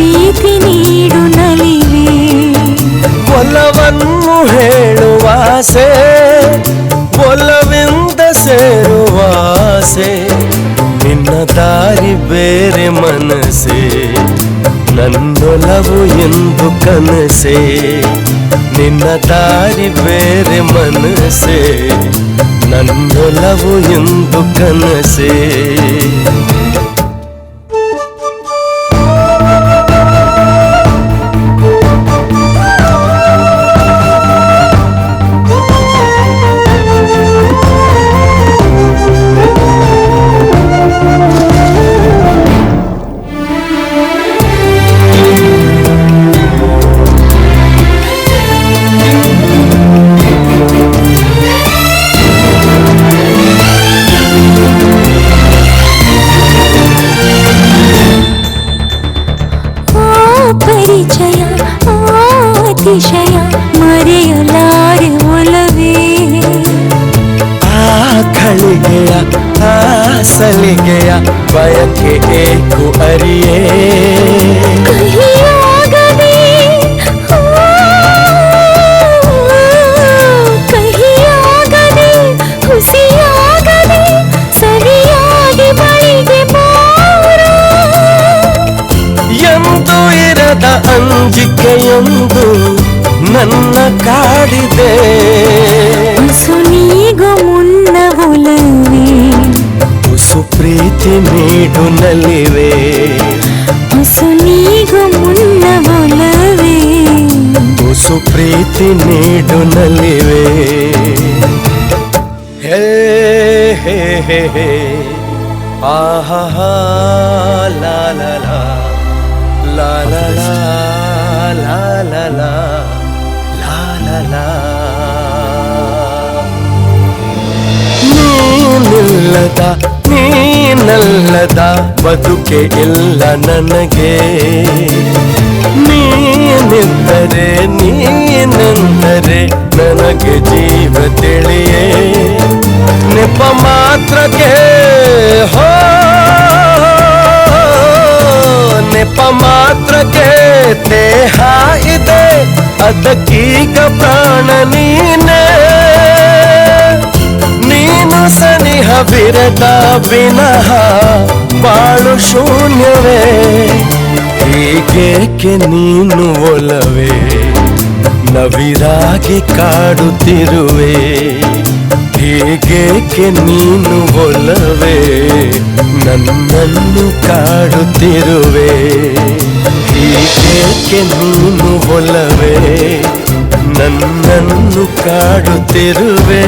ಪ್ರೀತಿ ನೀಡು ನಲಿವೆ ಒಲವನ್ನು ಹೇಳುವಾಸೆ ಒಲವಿಂದ ಸೇರುವಾಸೆ ನಿನ್ನ ದಾರಿ ಬೇರೆ ಮನಸ್ಸೆ ನನ್ನೊಲವು ಎಂದು ಕನಸೆ ನಿನ್ನ ದಾರಿ ಬೇರೆ ಮನಸ್ಸೆ ನನ್ನೊಲವು ಎಂದು ಕನಸೆ ಪರಿಚಯ ಅತಿಶಯ ಮರೆಯಲಾರೆ ಒಲವೇ ಆ ಘಳಿಗೆಯ ಆ ಸಲಿಗೆಯ ಬಯಕೆ ಏಕು ಅರಿಯೇ ಕಹಿಯಾಗದೆ ಕಹಿಯಾಗದೆ ಹುಸಿಯಾಗದೆ ಸರಿಯಾಗಿ ಬಳಿಗೆ ಬಾರೋ ಎಂದು ಇರದ ಅಂಜಿಕೆಯೊಂದು ನನ್ನ ಕಾಡಿದೆ ಸುನೀಗು ಮುನ್ನ ಒಲವೇ ತುಸು ಪ್ರೀತಿ ನೀಡು ನಲಿವೆ ಸುನೀಗು ಮುನ್ನ ಒಲವೇ ತುಸು ಪ್ರೀತಿ ನೀಡು ನಲಿವೆ ಹೇ ಹೇ ಹೇ ಹೇ ಆಹಾ ಲಾ ಲಾ ಲಾ ಲಾ ಲಾ ಲಾ ಲಾ ಲಾ ಲಾ ಲಾ ಲಾ ನೀನಿಲ್ಲದ ನೀನಲ್ಲದ ಬದುಕೆ ಇಲ್ಲ ನನಗೆ ನೀನಿದ್ದರೆ ನೀನೆಂದರೆ ನನಗೆ ಜೀವ ತಿಳಿಯೇ ನೆಪ ಮಾತ್ರಕ್ಕೆ ಹೋ ನೆಪ ಮಾತ್ರಕ್ಕೆ ದೇಹ ಇದೆ ಅದಕ್ಕೀಗ ಪ್ರಾಣ ನೀನೇ ನೀನು ಸನಿಹ ಬಿರದ ವಿನಃ ಬಾಳು ಶೂನ್ಯವೇ ಹೀಗೇಕೆ ನೀನು ಒಲವೇ ನವಿರಾಗಿ ಕಾಡುತ್ತಿರುವೆ ಹೀಗೇಕೆ ನೀನು ಒಲವೇ ನನ್ನನ್ನು ಕಾಡುತ್ತಿರುವೆ ಹೀಗೇಕೆ ನೀನು ಒಲವೇ ನನ್ನನ್ನು ಕಾಡುತ್ತಿರುವೆ